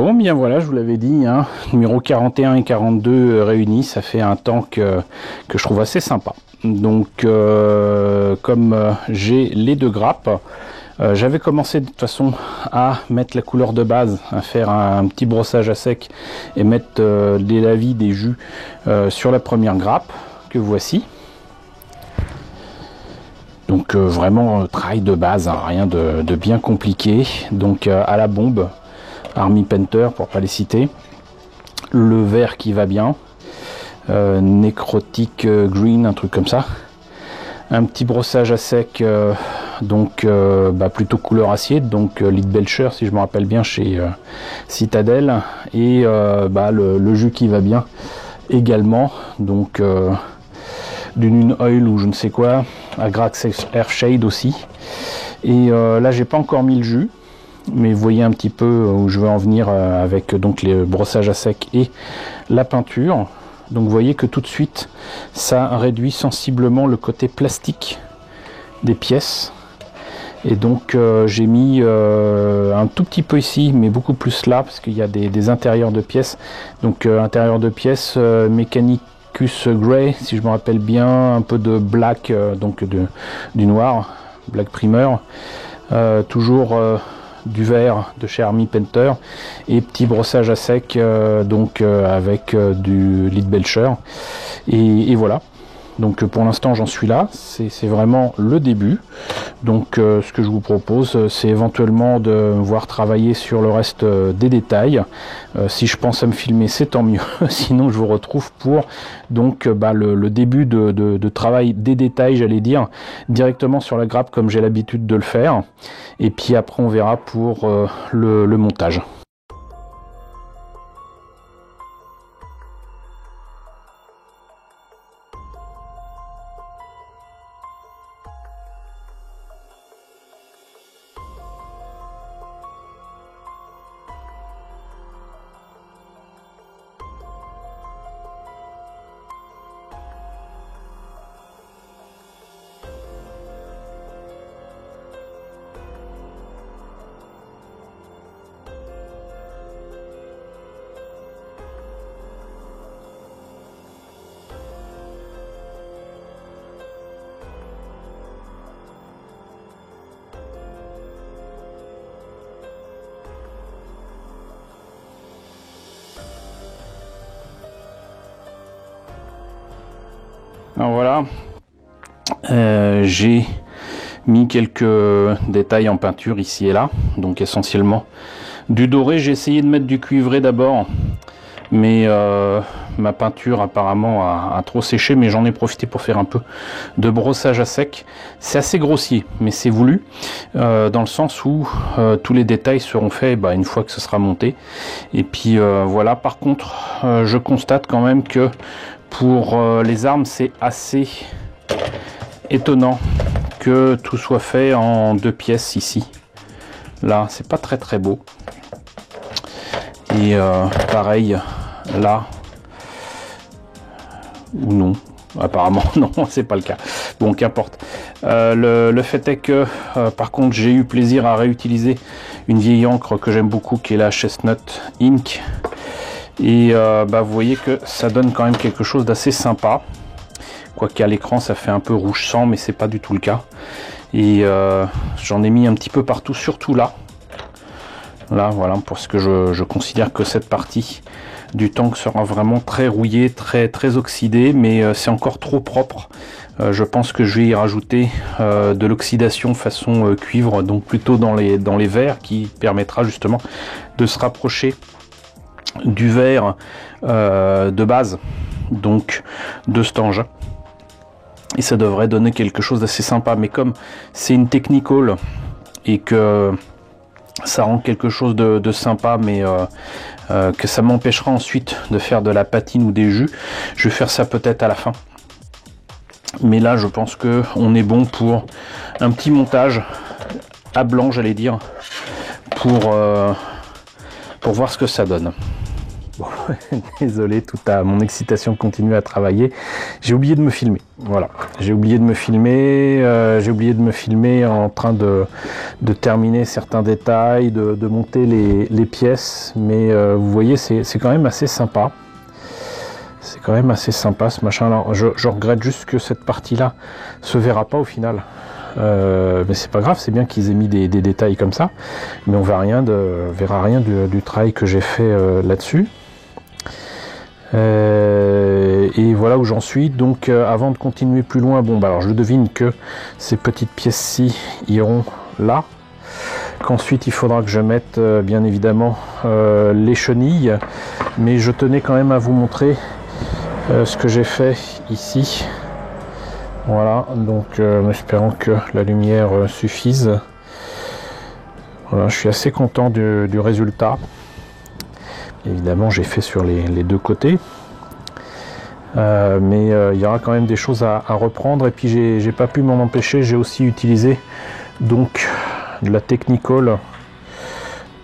Bon, bien voilà, je vous l'avais dit, hein, numéro 41 et 42 réunis, ça fait un tank que je trouve assez sympa. Donc, comme j'ai les deux grappes, j'avais commencé de toute façon à mettre la couleur de base, à faire un petit brossage à sec et mettre des lavis, des jus sur la première grappe que voici. Donc vraiment travail de base, hein, rien de bien compliqué. Donc à la bombe, Army Painter pour pas les citer, le vert qui va bien, Necrotic Green, un truc comme ça, un petit brossage à sec, donc plutôt couleur acier, donc Lead Belcher si je me rappelle bien chez Citadel, et le jus qui va bien également, donc du Nune Oil ou je ne sais quoi, Agrax Airshade aussi. Et là j'ai pas encore mis le jus, mais vous voyez un petit peu où je veux en venir avec donc les brossages à sec et la peinture. Donc vous voyez que tout de suite ça réduit sensiblement le côté plastique des pièces. Et donc j'ai mis un tout petit peu ici, mais beaucoup plus là, parce qu'il y a des intérieurs de pièces. Donc intérieur de pièces Mechanicus Grey, si je me rappelle bien, un peu de black, donc du noir, black primer, toujours du vert de chez Army Painter, et petit brossage à sec avec du Lead Belcher, et voilà. Donc pour l'instant j'en suis là, c'est vraiment le début. Donc ce que je vous propose, c'est éventuellement de voir travailler sur le reste des détails. Si je pense à me filmer, c'est tant mieux. Sinon je vous retrouve pour donc le début de travail des détails, j'allais dire, directement sur la grappe comme j'ai l'habitude de le faire. Et puis après on verra pour le montage. Alors voilà, j'ai mis quelques détails en peinture ici et là, donc essentiellement du doré. J'ai essayé de mettre du cuivré d'abord, mais ma peinture apparemment a trop séché, mais j'en ai profité pour faire un peu de brossage à sec. C'est assez grossier, mais c'est voulu, dans le sens où tous les détails seront faits une fois que ce sera monté. Et puis voilà, par contre, je constate quand même que pour les armes, c'est assez étonnant que tout soit fait en deux pièces ici. Là, c'est pas très beau. Et pareil, là, ou non. Apparemment, non, c'est pas le cas. Bon, qu'importe. Le fait est que, par contre, j'ai eu plaisir à réutiliser une vieille encre que j'aime beaucoup, qui est la Chestnut Ink. Et vous voyez que ça donne quand même quelque chose d'assez sympa, quoique à l'écran ça fait un peu rouge sang, mais c'est pas du tout le cas. Et j'en ai mis un petit peu partout, surtout là, voilà, parce que je considère que cette partie du tank sera vraiment très rouillée, très oxydée, mais c'est encore trop propre. Je pense que je vais y rajouter de l'oxydation façon cuivre, donc plutôt dans les verres, qui permettra justement de se rapprocher du verre de base, donc de cet engin, et ça devrait donner quelque chose d'assez sympa. Mais comme c'est une technical et que ça rend quelque chose de sympa, mais que ça m'empêchera ensuite de faire de la patine ou des jus, je vais faire ça peut-être à la fin. Mais là je pense que on est bon pour un petit montage à blanc, j'allais dire, pour voir ce que ça donne. Bon, désolé, mon excitation continue à travailler. J'ai oublié de me filmer. Voilà, j'ai oublié de me filmer. J'ai oublié de me filmer en train de terminer certains détails, de monter les pièces. Mais vous voyez, c'est quand même assez sympa. C'est quand même assez sympa ce machin. Alors, je regrette juste que cette partie-là se verra pas au final. Mais c'est pas grave, c'est bien qu'ils aient mis des détails comme ça. Mais on verra rien du travail que j'ai fait là-dessus. Et voilà où j'en suis. Donc avant de continuer plus loin, bon bah alors je devine que ces petites pièces-ci iront là. Qu'ensuite il faudra que je mette bien évidemment les chenilles. Mais je tenais quand même à vous montrer ce que j'ai fait ici. Voilà, donc en espérant que la lumière suffise. Voilà, je suis assez content du résultat. Évidemment, j'ai fait sur les deux côtés. Mais il y aura quand même des choses à reprendre. Et puis, j'ai pas pu m'en empêcher. J'ai aussi utilisé donc de la Technicolor.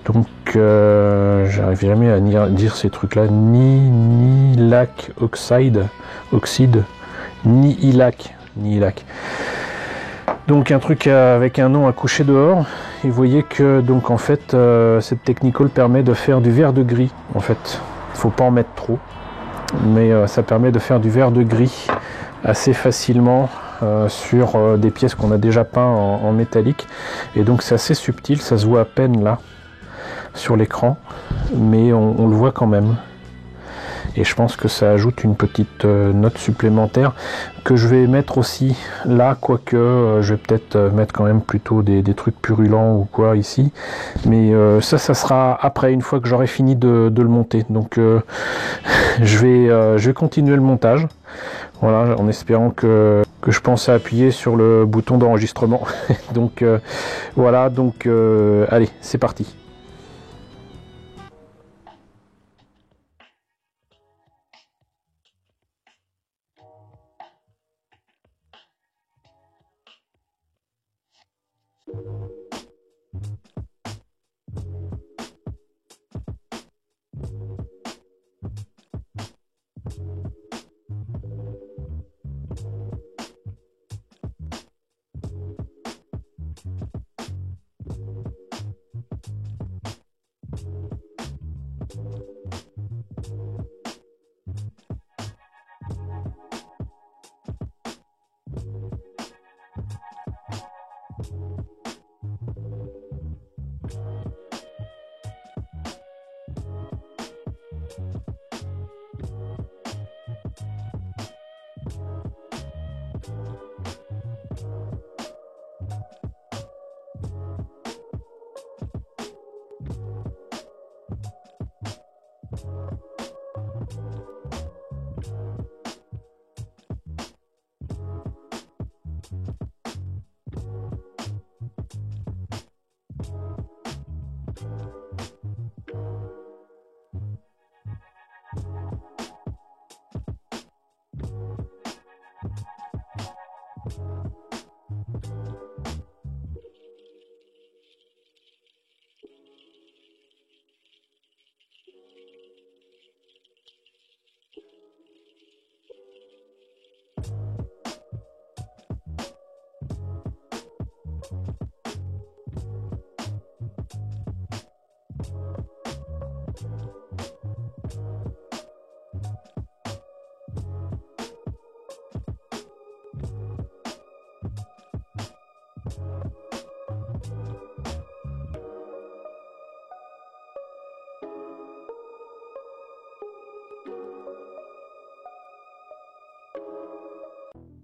Donc, j'arrive jamais à dire ces trucs-là. Ni lac oxide, ni ilac. Donc un truc avec un nom à coucher dehors. Et vous voyez que donc en fait cette Technicolor permet de faire du vert de gris. En fait, faut pas en mettre trop, mais ça permet de faire du vert de gris assez facilement sur des pièces qu'on a déjà peint en métallique. Et donc c'est assez subtil, ça se voit à peine là sur l'écran, mais on le voit quand même. Et je pense que ça ajoute une petite note supplémentaire que je vais mettre aussi là, quoique je vais peut-être mettre quand même plutôt des trucs purulents ou quoi ici. Mais ça sera après, une fois que j'aurai fini de le monter. Donc je vais continuer le montage. Voilà, en espérant que je pense à appuyer sur le bouton d'enregistrement. Donc voilà, donc allez, c'est parti.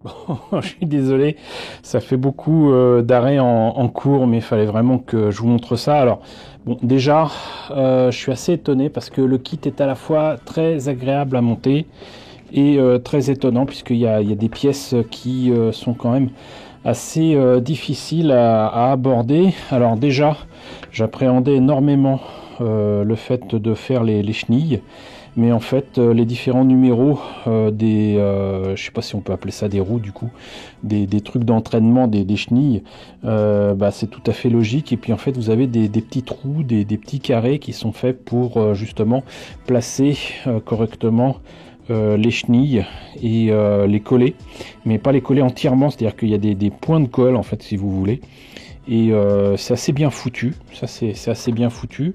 Bon, je suis désolé, ça fait beaucoup d'arrêts en cours, mais il fallait vraiment que je vous montre ça. Alors, bon, déjà, je suis assez étonné parce que le kit est à la fois très agréable à monter et très étonnant, puisqu'il y a des pièces qui sont quand même assez difficiles à aborder. Alors déjà, j'appréhendais énormément le fait de faire les chenilles. mais en fait les différents numéros je sais pas si on peut appeler ça des roues du coup, des trucs d'entraînement, des chenilles, c'est tout à fait logique. Et puis en fait vous avez des petits trous, des petits carrés qui sont faits pour justement placer correctement les chenilles et les coller, mais pas les coller entièrement, c'est à dire qu'il y a des points de colle en fait si vous voulez. Et c'est assez bien foutu, ça c'est assez bien foutu.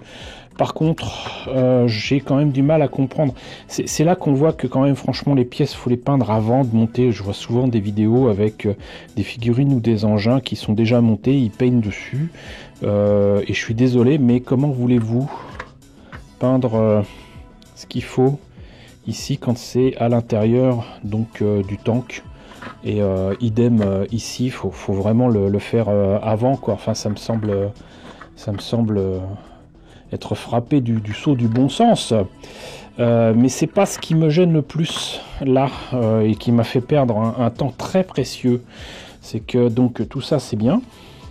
Par contre j'ai quand même du mal à comprendre, c'est là qu'on voit que quand même franchement les pièces faut les peindre avant de monter. Je vois souvent des vidéos avec des figurines ou des engins qui sont déjà montés, ils peignent dessus, et je suis désolé mais comment voulez-vous peindre ce qu'il faut ici quand c'est à l'intérieur donc du tank? Et idem ici, il faut vraiment le faire avant quoi. Enfin ça me semble être frappé du sceau du bon sens. Mais c'est pas ce qui me gêne le plus là et qui m'a fait perdre un temps très précieux. C'est que donc tout ça c'est bien.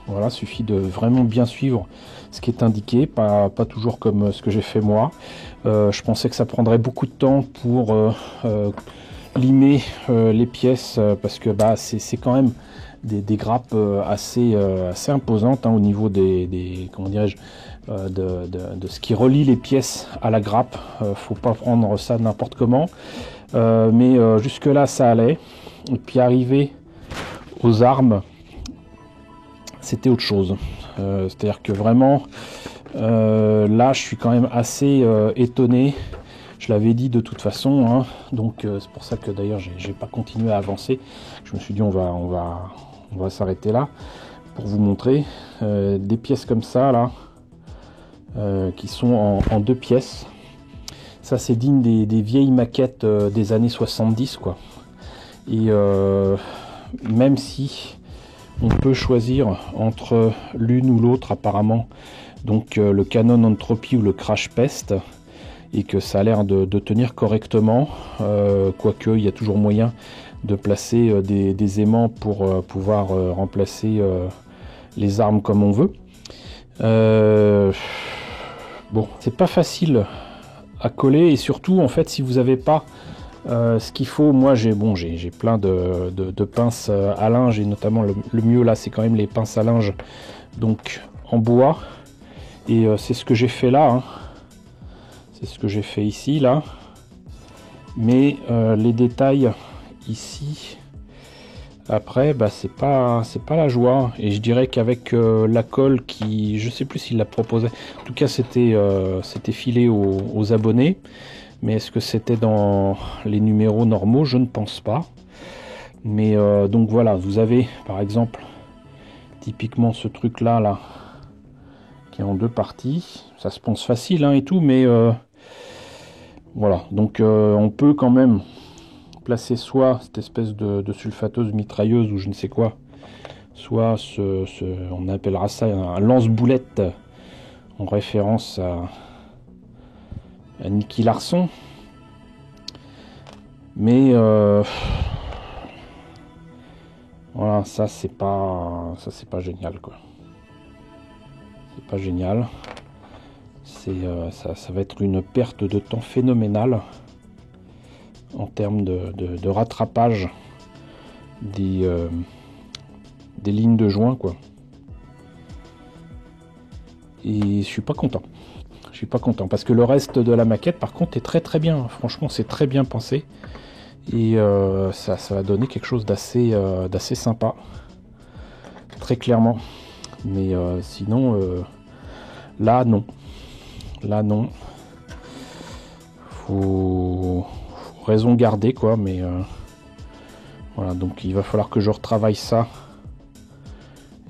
Voilà, suffit de vraiment bien suivre ce qui est indiqué, pas toujours comme ce que j'ai fait moi. Je pensais que ça prendrait beaucoup de temps pour limer les pièces parce que c'est quand même des grappes assez imposantes au niveau des comment dirais-je, de ce qui relie les pièces à la grappe. Faut pas prendre ça n'importe comment, mais jusque là ça allait. Et puis arrivé aux armes, c'était autre chose. C'est à dire que vraiment là je suis quand même assez étonné. Je l'avais dit de toute façon, hein, donc c'est pour ça que d'ailleurs j'ai pas continué à avancer. Je me suis dit on va s'arrêter là pour vous montrer des pièces comme ça là, qui sont en deux pièces. Ça c'est digne des vieilles maquettes des années 70 quoi. Et même si on peut choisir entre l'une ou l'autre apparemment, donc le Canon Entropy ou le Crash Pest, et que ça a l'air de tenir correctement, quoique il y a toujours moyen de placer des aimants pour pouvoir remplacer les armes comme on veut. Bon, c'est pas facile à coller, et surtout en fait si vous n'avez pas ce qu'il faut, moi j'ai plein de pinces à linge, et notamment le mieux là c'est quand même les pinces à linge donc en bois, et c'est ce que j'ai fait là, hein. C'est ce que j'ai fait ici là, mais les détails ici après c'est pas la joie. Et je dirais qu'avec la colle qui, je sais plus s'il la proposait, en tout cas c'était filé aux abonnés, mais est-ce que c'était dans les numéros normaux? Je ne pense pas. Mais donc voilà, vous avez par exemple typiquement ce truc là qui est en deux parties, ça se pense facile hein, et tout, mais voilà, donc on peut quand même placer soit cette espèce de sulfateuse mitrailleuse ou je ne sais quoi, soit on appellera ça un lance-boulette en référence à Nicky Larson. Mais voilà, ça c'est pas génial quoi. C'est pas génial. Ça va être une perte de temps phénoménale en termes de rattrapage des lignes de joint quoi. Et je suis pas content. Je suis pas content parce que le reste de la maquette par contre est très très bien. Franchement c'est très bien pensé, et ça va donner quelque chose d'assez sympa, très clairement. Mais sinon là non. Là non, faut raison garder quoi, mais voilà, donc il va falloir que je retravaille ça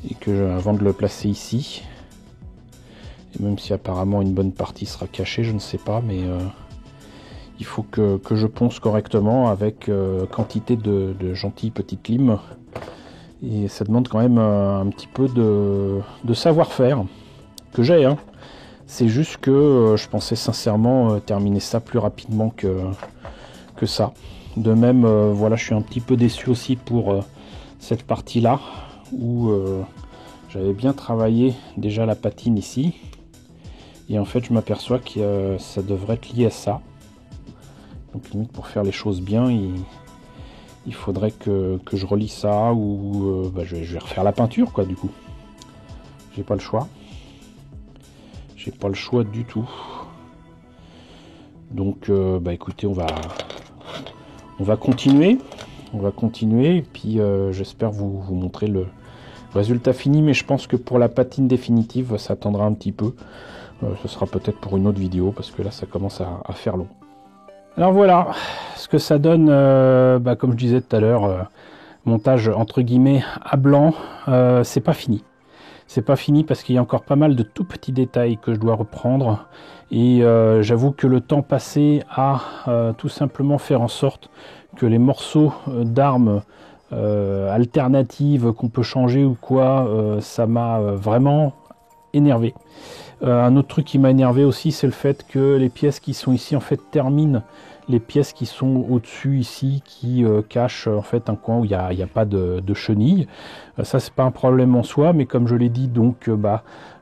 et avant de le placer ici, et même si apparemment une bonne partie sera cachée, je ne sais pas, mais il faut que je ponce correctement avec quantité de gentilles petites limes, et ça demande quand même un petit peu de savoir-faire que j'ai hein. C'est juste que je pensais sincèrement terminer ça plus rapidement que ça. De même, voilà, je suis un petit peu déçu aussi pour cette partie-là, où j'avais bien travaillé déjà la patine ici. Et en fait, je m'aperçois que ça devrait être lié à ça. Donc limite pour faire les choses bien, il faudrait que je relie ça ou je vais refaire la peinture quoi du coup. J'ai pas le choix. J'ai pas le choix du tout. Donc écoutez, on va continuer. On va continuer et puis j'espère vous montrer le résultat fini, mais je pense que pour la patine définitive ça attendra un petit peu. Ce sera peut-être pour une autre vidéo parce que là ça commence à faire long. Alors voilà ce que ça donne, comme je disais tout à l'heure, montage entre guillemets à blanc. C'est pas fini. C'est pas fini parce qu'il y a encore pas mal de tout petits détails que je dois reprendre. Et j'avoue que le temps passé à tout simplement faire en sorte que les morceaux d'armes alternatives qu'on peut changer ou quoi, ça m'a vraiment énervé. Un autre truc qui m'a énervé aussi, c'est le fait que les pièces qui sont ici en fait terminent les pièces qui sont au-dessus ici, qui cachent en fait un coin où il n'y a pas de chenilles. Ça c'est pas un problème en soi, mais comme je l'ai dit, donc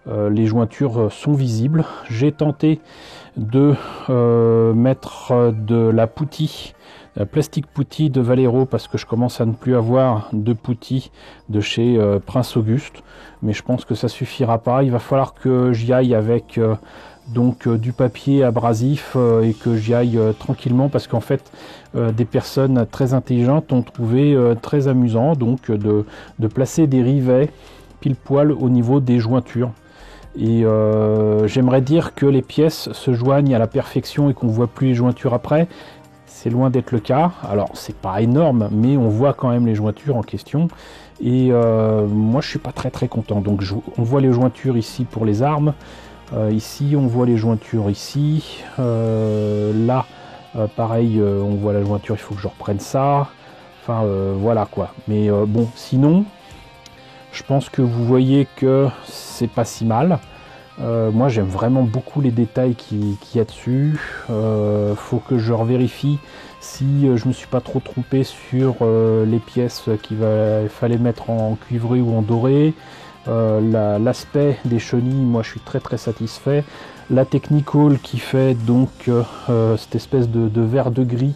les jointures sont visibles. J'ai tenté de mettre de la putty, plastique putty de Valero, parce que je commence à ne plus avoir de putty de chez Prince Auguste, mais je pense que ça suffira pas. Il va falloir que j'y aille avec du papier abrasif et que j'y aille tranquillement, parce qu'en fait des personnes très intelligentes ont trouvé très amusant donc de placer des rivets pile poil au niveau des jointures. Et j'aimerais dire que les pièces se joignent à la perfection et qu'on voit plus les jointures après. C'est loin d'être le cas. Alors c'est pas énorme, mais on voit quand même les jointures en question. Et moi je suis pas très content. Donc on voit les jointures ici pour les armes. Ici on voit les jointures ici. Là pareil, on voit la jointure. Il faut que je reprenne ça. Enfin voilà quoi. Mais bon, sinon je pense que vous voyez que c'est pas si mal. Moi j'aime vraiment beaucoup les détails qu'il y a dessus. Faut que je revérifie si je me suis pas trop trompé sur les pièces qu'il fallait mettre en cuivré ou en doré. L'aspect des chenilles, moi je suis très satisfait. La Technical qui fait donc cette espèce de vert de gris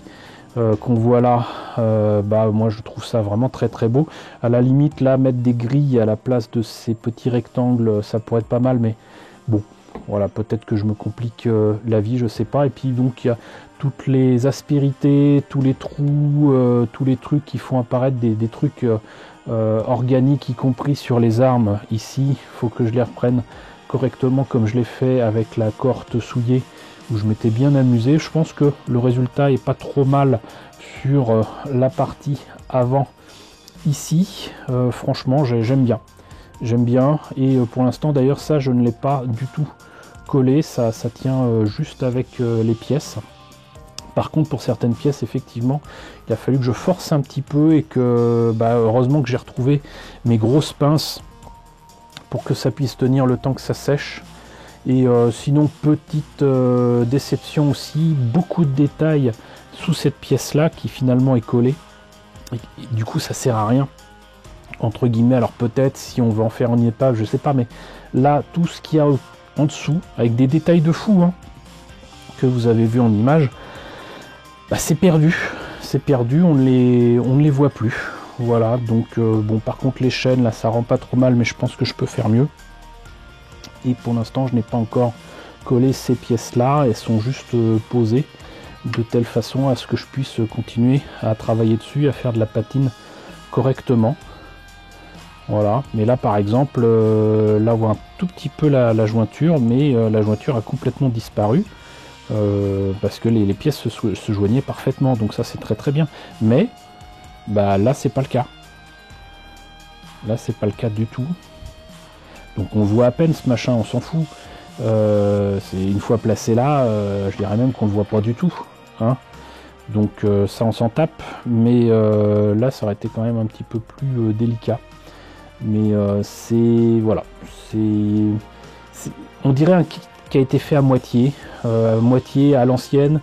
qu'on voit là, moi je trouve ça vraiment très beau. À la limite là, mettre des grilles à la place de ces petits rectangles, ça pourrait être pas mal, mais bon, voilà, peut-être que je me complique la vie, je sais pas. Et puis donc il y a toutes les aspérités, tous les trous, tous les trucs qui font apparaître des trucs organiques, y compris sur les armes. Ici, il faut que je les reprenne correctement comme je l'ai fait avec la cohorte souillée, où je m'étais bien amusé. Je pense que le résultat est pas trop mal sur la partie avant ici. Franchement j'aime bien, et pour l'instant d'ailleurs ça je ne l'ai pas du tout collé, ça tient juste avec les pièces. Par contre pour certaines pièces effectivement il a fallu que je force un petit peu, et que heureusement que j'ai retrouvé mes grosses pinces pour que ça puisse tenir le temps que ça sèche. Et sinon petite déception aussi, beaucoup de détails sous cette pièce là qui finalement est collée, et du coup ça sert à rien entre guillemets. Alors peut-être si on veut en faire une épave, je sais pas, mais là tout ce qu'il y a en dessous avec des détails de fou que vous avez vu en image, c'est perdu, on ne les voit plus. Voilà, donc bon, par contre les chaînes là ça rend pas trop mal, mais je pense que je peux faire mieux. Et pour l'instant je n'ai pas encore collé ces pièces là, elles sont juste posées de telle façon à ce que je puisse continuer à travailler dessus, à faire de la patine correctement. Voilà, mais là par exemple, là on voit un tout petit peu la jointure, mais la jointure a complètement disparu, parce que les pièces se joignaient parfaitement, donc ça c'est très bien. Mais là c'est pas le cas. Là c'est pas le cas du tout. Donc on voit à peine ce machin, on s'en fout. C'est une fois placé là, je dirais même qu'on le voit pas du tout. Donc ça on s'en tape, mais là ça aurait été quand même un petit peu plus délicat. Mais c'est voilà, on dirait un kit qui a été fait à moitié à l'ancienne,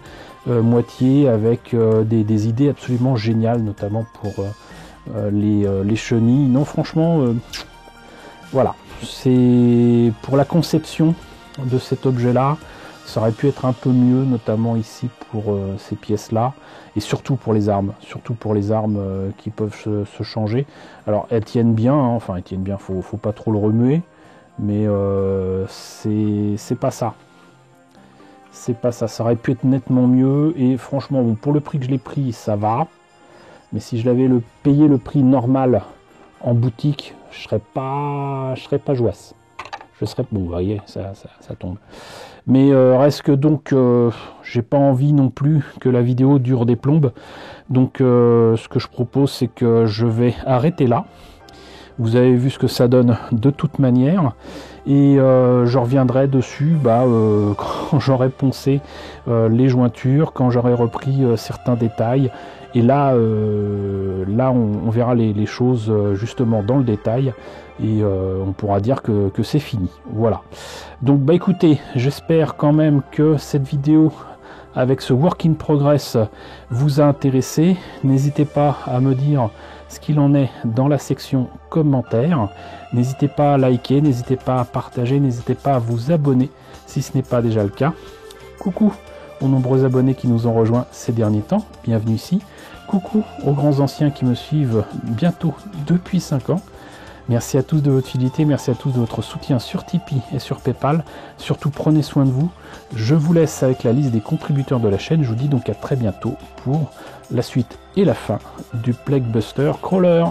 moitié avec des idées absolument géniales, notamment pour les chenilles. Non franchement, voilà, c'est pour la conception de cet objet là, Ça aurait pu être un peu mieux, notamment ici pour ces pièces-là, et surtout pour les armes, qui peuvent se changer. Alors elles tiennent bien, hein, enfin elles tiennent bien, faut pas trop le remuer, mais c'est pas ça. C'est pas ça, ça aurait pu être nettement mieux, et franchement, bon, pour le prix que je l'ai pris, ça va. Mais si je l'avais payé le prix normal en boutique, je serais pas joasse. Bon, vous voyez, ça tombe. Mais reste que donc, j'ai pas envie non plus que la vidéo dure des plombes. Donc, ce que je propose, c'est que je vais arrêter là. Vous avez vu ce que ça donne de toute manière. Et je reviendrai dessus quand j'aurai poncé les jointures, quand j'aurai repris certains détails. Et là, on verra les choses justement dans le détail. Et on pourra dire que c'est fini. Voilà. Donc bah écoutez, j'espère quand même que cette vidéo avec ce work in progress vous a intéressé. N'hésitez pas à me dire ce qu'il en est dans la section commentaires. N'hésitez pas à liker, n'hésitez pas à partager, n'hésitez pas à vous abonner si ce n'est pas déjà le cas. Coucou aux nombreux abonnés qui nous ont rejoints ces derniers temps, bienvenue ici. Coucou aux grands anciens qui me suivent bientôt depuis 5 ans. Merci à tous de votre fidélité, merci à tous de votre soutien sur Tipeee et sur Paypal. Surtout prenez soin de vous. Je vous laisse avec la liste des contributeurs de la chaîne. Je vous dis donc à très bientôt pour la suite et la fin du Plague Buster Crawler.